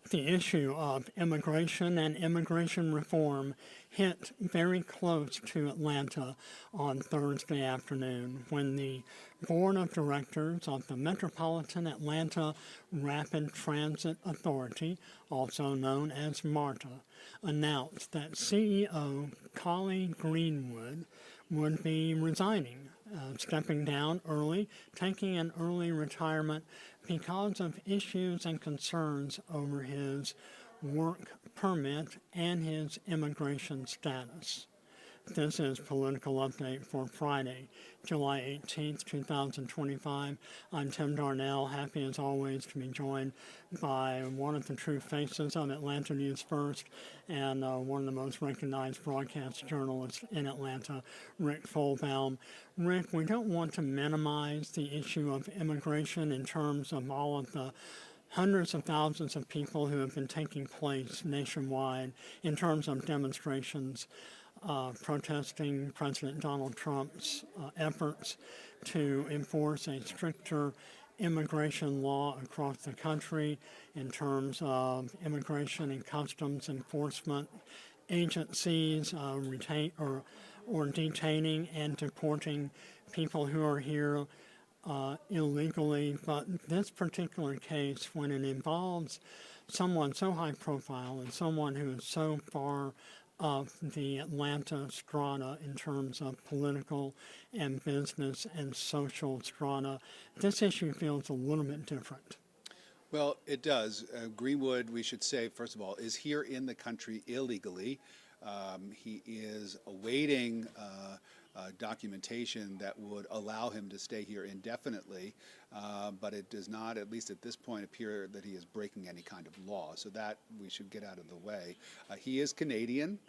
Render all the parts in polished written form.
The issue of immigration and immigration reform hit very close to Atlanta on Thursday afternoon when the Board of Directors of the Metropolitan Atlanta Rapid Transit Authority, also known as MARTA, announced that CEO Collie Greenwood would be resigning, stepping down early, taking an early retirement because of issues and concerns over his work permit and his immigration status. This is Political Update for Friday, July 18th, 2025. I'm Tim Darnell, happy as always to be joined by one of the true faces of Atlanta News First and one of the most recognized broadcast journalists in Atlanta, Rick Folbaum. Rick, we don't want to minimize the issue of immigration in terms of all of the hundreds of thousands of people who have been taking place nationwide in terms of demonstrations protesting President Donald Trump's efforts to enforce a stricter immigration law across the country in terms of immigration and customs enforcement agencies or detaining and deporting people who are here illegally. But this particular case, when it involves someone so high profile and someone who is so far of the Atlanta strata in terms of political and business and social strata, this issue feels a little bit different. Well, it does. Greenwood, we should say, first of all, is here in the country illegally. He is awaiting documentation that would allow him to stay here indefinitely, but it does not, at least at this point, appear that he is breaking any kind of law. So that we should get out of the way. He is Canadian.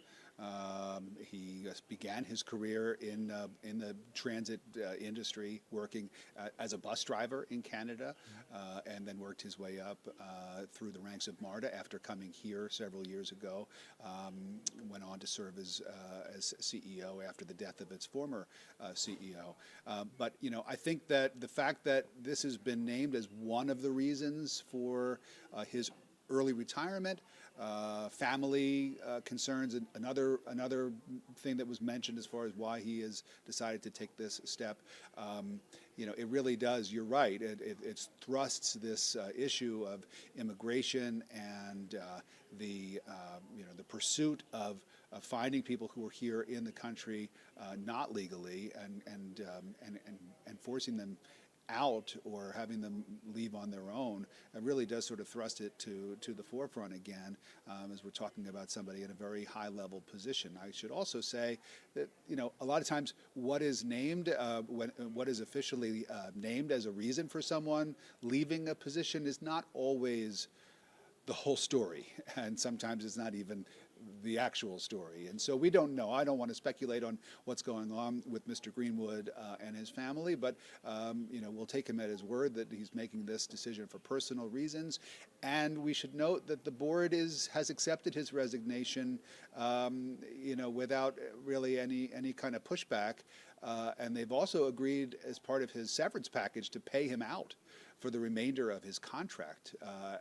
He began his career in the transit industry, working as a bus driver in Canada, and then worked his way up through the ranks of MARTA after coming here several years ago. Went on to serve as CEO after the death of its former CEO. But I think that the fact that this has been named as one of the reasons for his early retirement, family concerns, and another thing that was mentioned as far as why he has decided to take this step. It really does. You're right. It thrusts this issue of immigration and the pursuit of finding people who are here in the country not legally and forcing them out or having them leave on their own. It really does sort of thrust it to the forefront again, as we're talking about somebody in a very high level position. I should also say that a lot of times what is named, what is officially named as a reason for someone leaving a position is not always the whole story, and sometimes it's not even the actual story. And so we don't know. I don't want to speculate on what's going on with Mr. Greenwood and his family, but we'll take him at his word that he's making this decision for personal reasons. And we should note that the board has accepted his resignation, without really any kind of pushback. And they've also agreed, as part of his severance package, to pay him out for the remainder of his contract.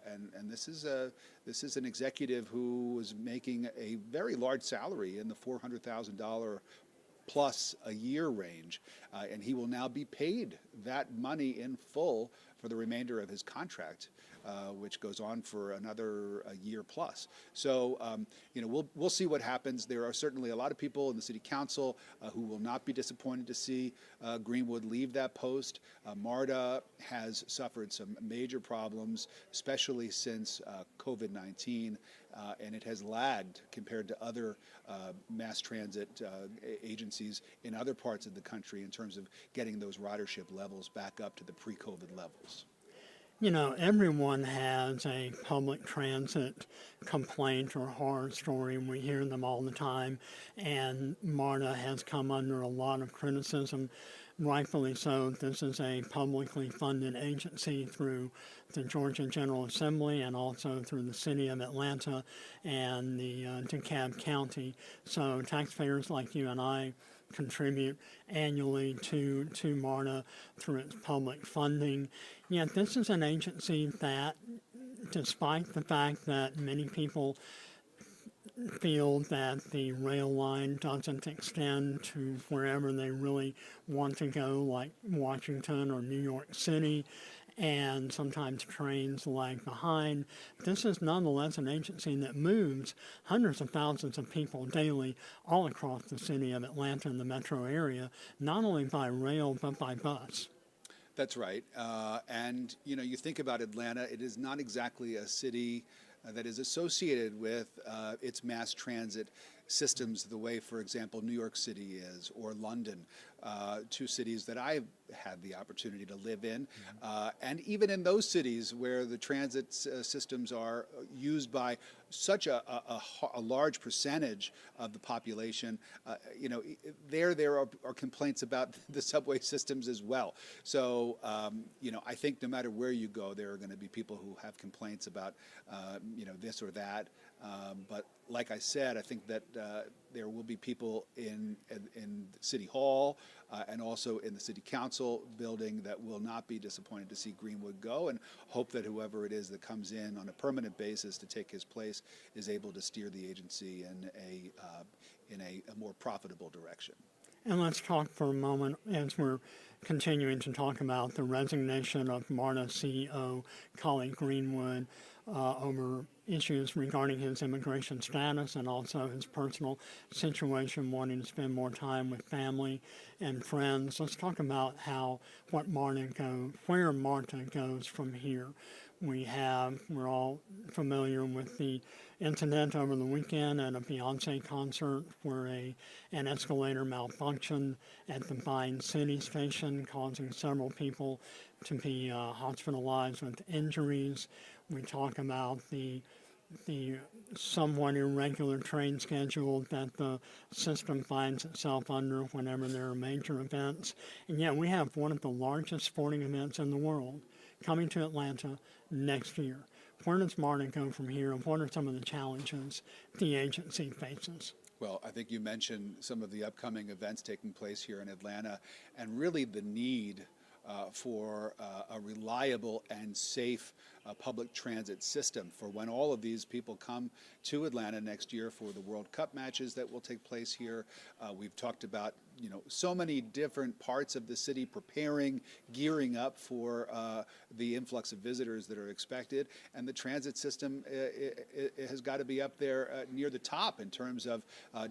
And this is an executive who was making a very large salary in the $400,000 plus a year range, and he will now be paid that money in full for the remainder of his contract, which goes on for another year plus. So, we'll see what happens. There are certainly a lot of people in the city council who will not be disappointed to see Greenwood leave that post. MARTA has suffered some major problems, especially since COVID-19, and it has lagged compared to other mass transit agencies in other parts of the country in terms of getting those ridership levels back up to the pre-COVID levels. Everyone has a public transit complaint or horror story. We hear them all the time, and MARTA has come under a lot of criticism, rightfully so. This is a publicly funded agency through the Georgia General Assembly and also through the city of Atlanta and the DeKalb County. So taxpayers like you and I contribute annually to MARTA through its public funding. Yet this is an agency that despite the fact that many people feel that the rail line doesn't extend to wherever they really want to go, like Washington or New York City, and sometimes trains lag behind. This is nonetheless an agency that moves hundreds of thousands of people daily all across the city of Atlanta and the metro area, not only by rail but by bus. That's right. And, you think about Atlanta, it is not exactly a city that is associated with its mass transit systems the way, for example, New York City is, or London, two cities that I've had the opportunity to live in. And even in those cities where the transit systems are used by such a large percentage of the population, there are complaints about the subway systems as well. So, I think no matter where you go, there are going to be people who have complaints about, this or that. But like I said, I think that there will be people in City Hall and also in the City Council building that will not be disappointed to see Greenwood go, and hope that whoever it is that comes in on a permanent basis to take his place is able to steer the agency in a more profitable direction. And let's talk for a moment, as we're continuing to talk about the resignation of MARTA CEO Colin Greenwood over issues regarding his immigration status and also his personal situation, wanting to spend more time with family and friends. Let's talk about where MARTA goes from here. We're all familiar with the incident over the weekend at a Beyonce concert where an escalator malfunctioned at the Bondi City station, causing several people to be hospitalized with injuries. We talk about the somewhat irregular train schedule that the system finds itself under whenever there are major events. And yet we have one of the largest sporting events in the world coming to Atlanta next year. Where does MARTA go from here, and what are some of the challenges the agency faces? Well, I think you mentioned some of the upcoming events taking place here in Atlanta, and really the need for a reliable and safe public transit system for when all of these people come to Atlanta next year for the World Cup matches that will take place here. We've talked about so many different parts of the city preparing, gearing up for the influx of visitors that are expected, and the transit system it has got to be up there near the top in terms of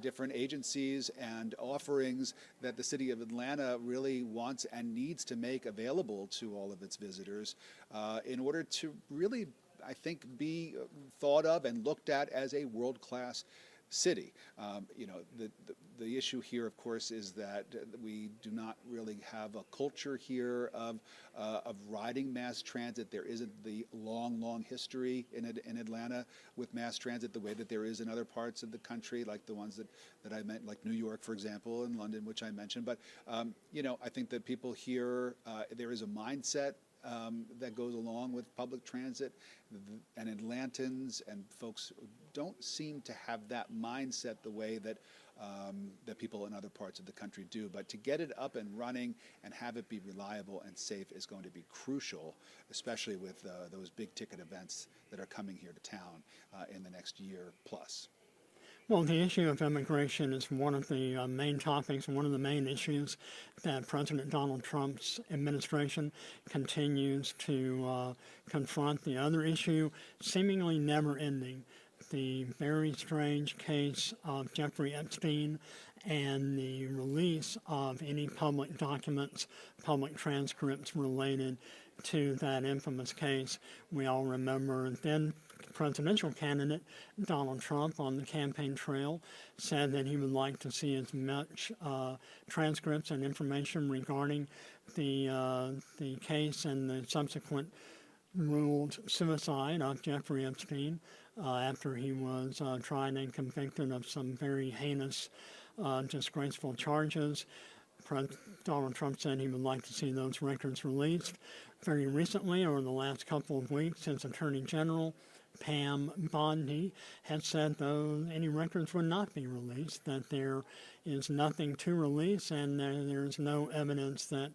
different agencies and offerings that the city of Atlanta really wants and needs to make available to all of its visitors in order to really, I think, be thought of and looked at as a world-class city. The issue here, of course, is that we do not really have a culture here of riding mass transit. There isn't the long history in Atlanta with mass transit the way that there is in other parts of the country, like the ones that I meant, like New York, for example, and London, which I mentioned. But, I think that people here, there is a mindset that goes along with public transit, and Atlantans and folks don't seem to have that mindset the way that people in other parts of the country do. But to get it up and running and have it be reliable and safe is going to be crucial, especially with those big ticket events that are coming here to town in the next year plus. Well, the issue of immigration is one of the main topics, one of the main issues that President Donald Trump's administration continues to confront. The other issue, seemingly never ending, the very strange case of Jeffrey Epstein and the release of any public documents, public transcripts related to that infamous case. We all remember then presidential candidate Donald Trump on the campaign trail said that he would like to see as much transcripts and information regarding the case and the subsequent ruled suicide of Jeffrey Epstein after he was tried and convicted of some very heinous, disgraceful charges. Donald Trump said he would like to see those records released. Very recently, over the last couple of weeks, his Attorney General, Pam Bondi, has said, though, any records would not be released, that there is nothing to release and there's no evidence that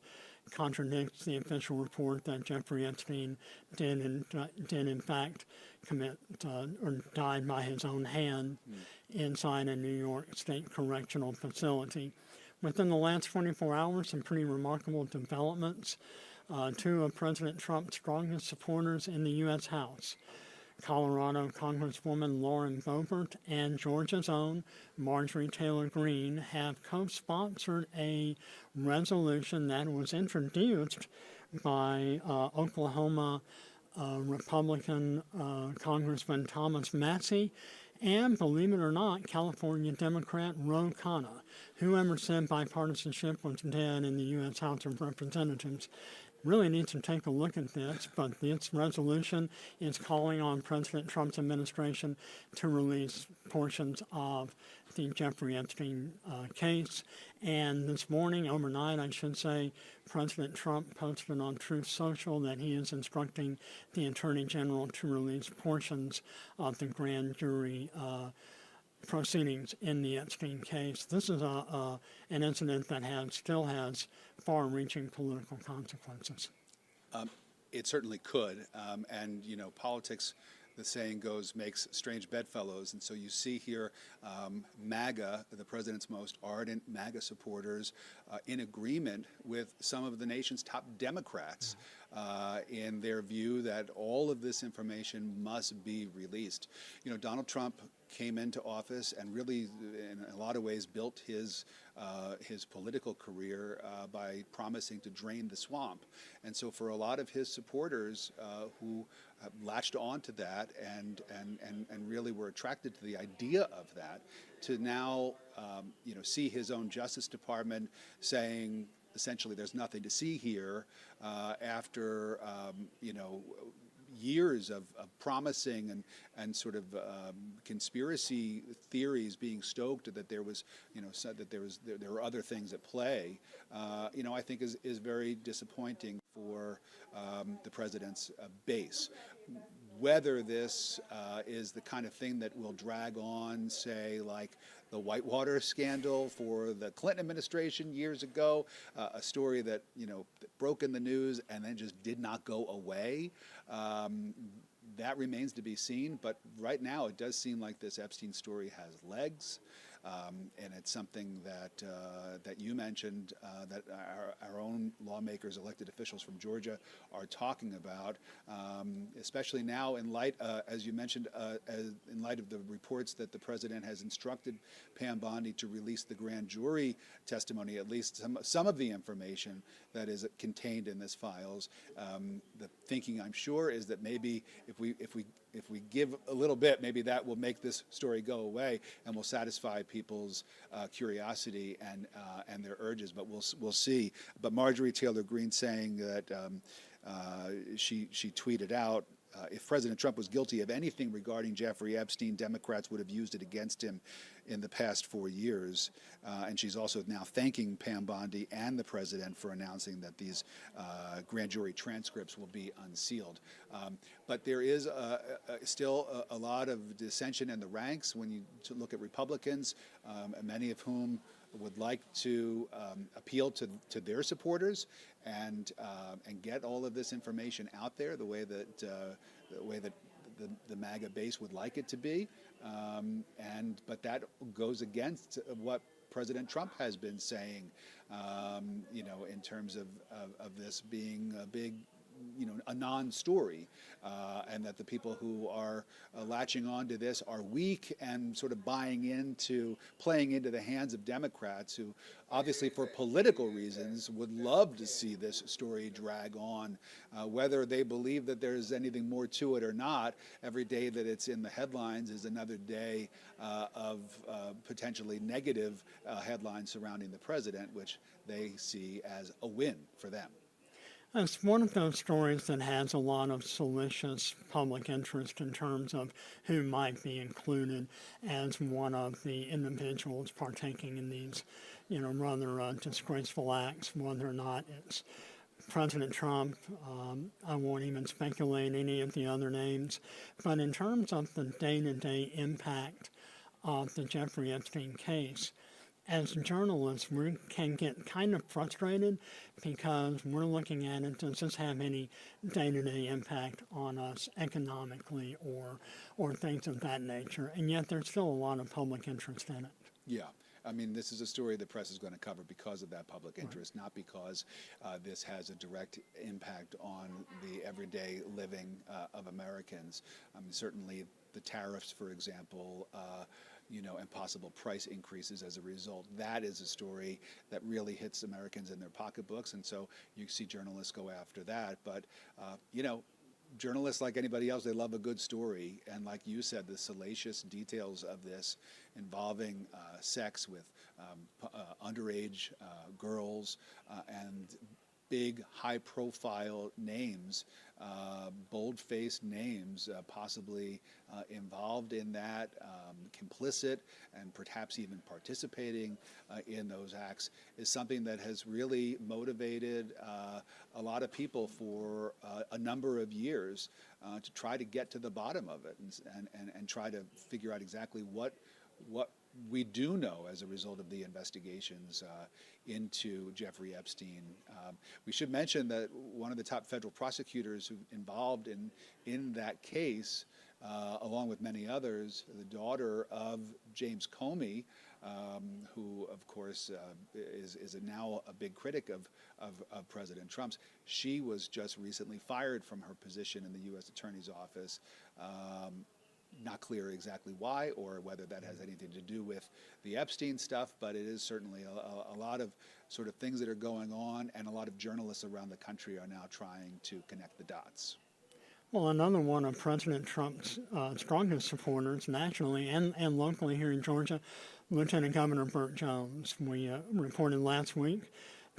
contradicts the official report that Jeffrey Epstein did in fact commit or died by his own hand inside a New York State correctional facility. Within the last 24 hours, some pretty remarkable developments. Two of President Trump's strongest supporters in the U.S. House, Colorado Congresswoman Lauren Boebert and Georgia's own Marjorie Taylor Greene, have co-sponsored a resolution that was introduced by Oklahoma Republican Congressman Thomas Massie and, believe it or not, California Democrat Ro Khanna. Whoever said bipartisanship was dead in the U.S. House of Representatives really needs to take a look at this, but this resolution is calling on President Trump's administration to release portions of the Jeffrey Epstein case. And this morning, overnight, I should say, President Trump posted on Truth Social that he is instructing the Attorney General to release portions of the grand jury proceedings in the Epstein case. This is an incident that still has far-reaching political consequences. It certainly could, and politics, the saying goes, makes strange bedfellows, and so you see here MAGA, the president's most ardent MAGA supporters, in agreement with some of the nation's top Democrats in their view that all of this information must be released. Donald Trump came into office and really, in a lot of ways, built his political career by promising to drain the swamp. And so for a lot of his supporters who latched on to that and really were attracted to the idea of that, to now see his own Justice Department saying, essentially, there's nothing to see here after years of promising and sort of conspiracy theories being stoked that there was, said that there were other things at play, I think is very disappointing for the president's base. Whether this is the kind of thing that will drag on, say, like the Whitewater scandal for the Clinton administration years ago, a story that broke in the news and then just did not go away. That remains to be seen, but right now it does seem like this Epstein story has legs. And it's something that you mentioned that our own lawmakers, elected officials from Georgia, are talking about, especially now in light, as you mentioned, in light of the reports that the president has instructed Pam Bondi to release the grand jury testimony, at least some of the information that is contained in this files. The thinking, I'm sure, is that maybe if we give a little bit, maybe that will make this story go away and will satisfy people's curiosity and their urges. But we'll see. But Marjorie Taylor Greene saying that she tweeted out, if President Trump was guilty of anything regarding Jeffrey Epstein, Democrats would have used it against him in the past 4 years. And she's also now thanking Pam Bondi and the president for announcing that these grand jury transcripts will be unsealed. But there is still a lot of dissension in the ranks when you look at Republicans, many of whom would like to appeal to their supporters and get all of this information out there the way that the MAGA base would like it to be, but that goes against what President Trump has been saying, in terms of this being a big, a non-story, and that the people who are latching on to this are weak and sort of playing into the hands of Democrats who, obviously for political reasons, would love to see this story drag on. Whether they believe that there's anything more to it or not, every day that it's in the headlines is another day of potentially negative headlines surrounding the president, which they see as a win for them. It's one of those stories that has a lot of salacious public interest in terms of who might be included as one of the individuals partaking in these, rather disgraceful acts, whether or not it's President Trump. I won't even speculate any of the other names. But in terms of the day-to-day impact of the Jeffrey Epstein case, as journalists, we can get kind of frustrated because we're looking at it, does this have any day-to-day impact on us economically or things of that nature? And yet there's still a lot of public interest in it. Yeah. I mean, this is a story the press is going to cover because of that public interest, not because this has a direct impact on the everyday living of Americans. I mean, certainly the tariffs, for example, and possible price increases as a result. That is a story that really hits Americans in their pocketbooks, and so you see journalists go after that. But, journalists, like anybody else, they love a good story. And like you said, the salacious details of this involving sex with underage girls and big, high-profile names, bold-faced names, possibly involved in that, complicit, and perhaps even participating in those acts, is something that has really motivated a lot of people for a number of years to try to get to the bottom of it and try to figure out exactly what we do know as a result of the investigations into Jeffrey Epstein. We should mention that one of the top federal prosecutors who involved in that case, along with many others, the daughter of James Comey, who, of course, is now a big critic of President Trump's. She was just recently fired from her position in the U.S. Attorney's Office. Not clear exactly why or whether that has anything to do with the Epstein stuff, but it is certainly a lot of sort of things that are going on, and a lot of journalists around the country are now trying to connect the dots. Well, another one of President Trump's strongest supporters nationally and locally here in Georgia, Lieutenant Governor Burt Jones. We reported last week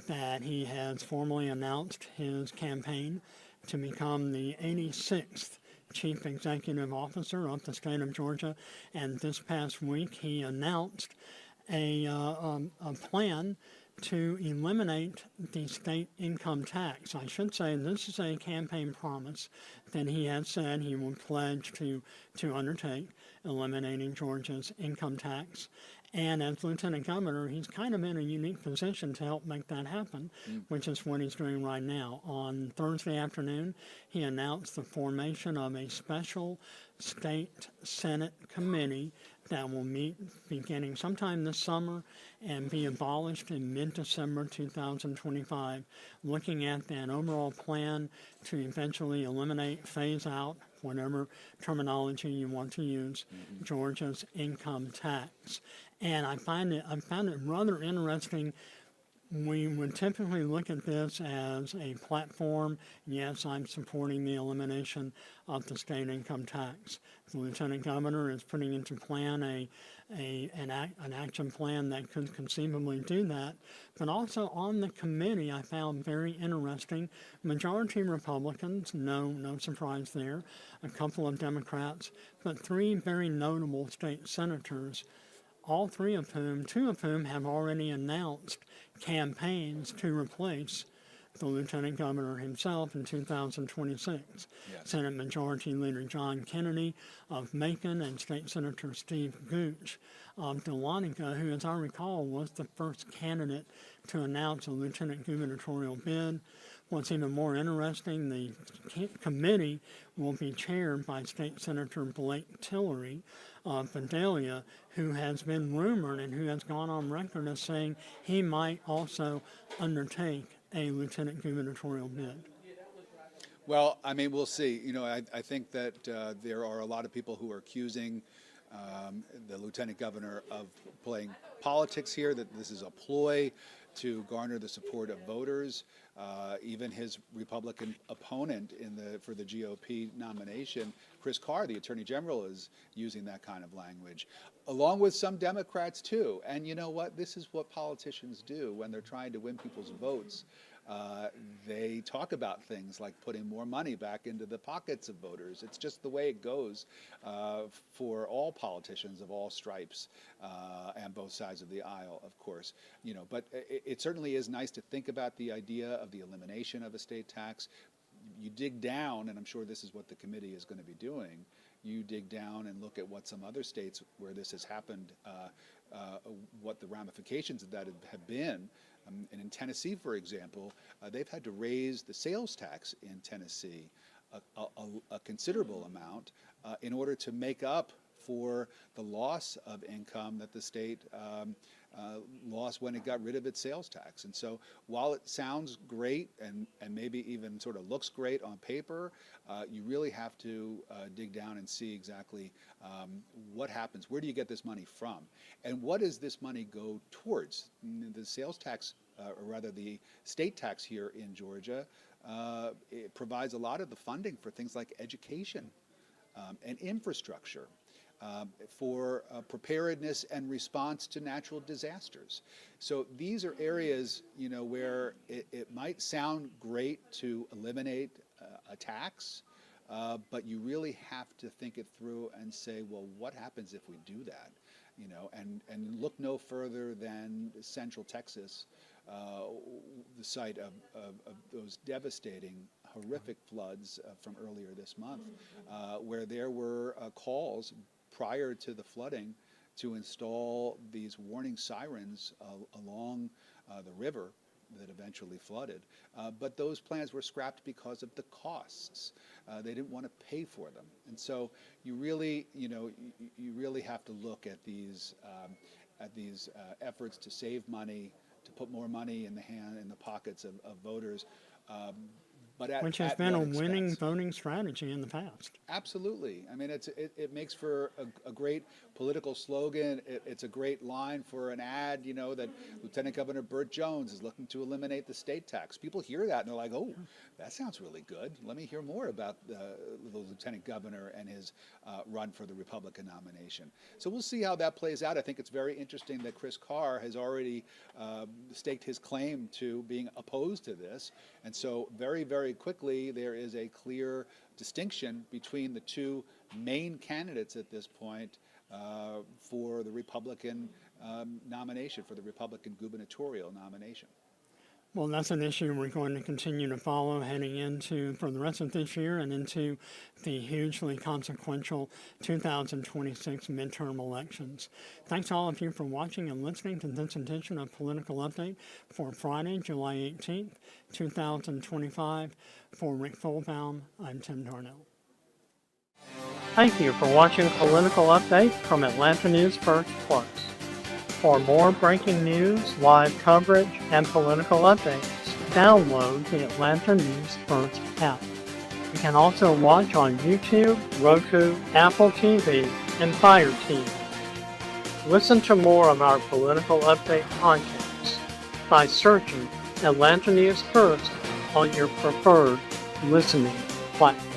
that he has formally announced his campaign to become the 86th Chief Executive Officer of the state of Georgia, and this past week he announced a plan to eliminate the state income tax. I should say this is a campaign promise that he had said he would pledge to undertake, eliminating Georgia's income tax. And as Lieutenant Governor, he's kind of in a unique position to help make that happen, which is what he's doing right now. On Thursday afternoon, he announced the formation of a special state Senate committee that will meet beginning sometime this summer and be abolished in mid-December 2025, looking at that overall plan to eventually eliminate, phase out, whatever terminology you want to use, Georgia's income tax. And I found it rather interesting. We would typically look at this as a platform. Yes, I'm supporting the elimination of the state income tax. The Lieutenant Governor is putting into plan an action plan that could conceivably do that. But also on the committee, I found very interesting, majority Republicans, no surprise there, a couple of Democrats, but three very notable state senators, all three of whom, two of whom have already announced campaigns to replace the Lieutenant Governor himself in 2026. Yes. Senate Majority Leader John Kennedy of Macon and State Senator Steve Gooch of Dahlonega, who, as I recall, was the first candidate to announce a lieutenant gubernatorial bid. What's even more interesting, the committee will be chaired by State Senator Blake Tillery of Vandalia, who has been rumored and who has gone on record as saying he might also undertake a lieutenant gubernatorial bid. Well, I mean, we'll see. I think that there are a lot of people who are accusing the lieutenant governor of playing politics here, that this is a ploy to garner the support of voters. Even his Republican opponent for the GOP nomination, Chris Carr, the Attorney General, is using that kind of language, along with some Democrats too. And you know what? This is what politicians do when they're trying to win people's votes. They talk about things like putting more money back into the pockets of voters. It's just the way it goes for all politicians of all stripes and both sides of the aisle, of course. But it certainly is nice to think about the idea of the elimination of a state tax. You dig down, and I'm sure this is what the committee is going to be doing. You dig down and look at what some other states where this has happened what the ramifications of that have been. And in Tennessee, for example, they've had to raise the sales tax in Tennessee a considerable amount in order to make up for the loss of income that the state lost when it got rid of its sales tax. And so while it sounds great and maybe even sort of looks great on paper, you really have to dig down and see exactly what happens. Where do you get this money from? And what does this money go towards? The sales tax, or rather the state tax here in Georgia, it provides a lot of the funding for things like education and infrastructure. For preparedness and response to natural disasters. So these are areas, where it might sound great to eliminate a tax, but you really have to think it through and say, well, what happens if we do that? And look no further than Central Texas, the site of those devastating, horrific floods from earlier this month, where there were calls prior to the flooding to install these warning sirens along the river that eventually flooded. But those plans were scrapped because of the costs. They didn't want to pay for them. And so you really, you really have to look at these efforts to save money, to put more money in the pockets of voters. Which has been a winning voting strategy in the past. Absolutely. I mean, it makes for a great political slogan. It's a great line for an ad, that Lieutenant Governor Burt Jones is looking to eliminate the state tax. People hear that and they're like, oh, that sounds really good. Let me hear more about the Lieutenant Governor and his run for the Republican nomination. So we'll see how that plays out. I think it's very interesting that Chris Carr has already staked his claim to being opposed to this. And so very, very quickly, there is a clear distinction between the two main candidates at this point for the Republican nomination, for the Republican gubernatorial nomination. Well, that's an issue we're going to continue to follow heading into, for the rest of this year and into the hugely consequential 2026 midterm elections. Thanks all of you for watching and listening to this edition of Political Update for Friday, July 18th, 2025. For Rick Fulbaum, I'm Tim Darnell. Thank you for watching Political Update from Atlanta News First Plus. For more breaking news, live coverage, and political updates, download the Atlanta News First app. You can also watch on YouTube, Roku, Apple TV, and Fire TV. Listen to more of our political update podcasts by searching Atlanta News First on your preferred listening platform.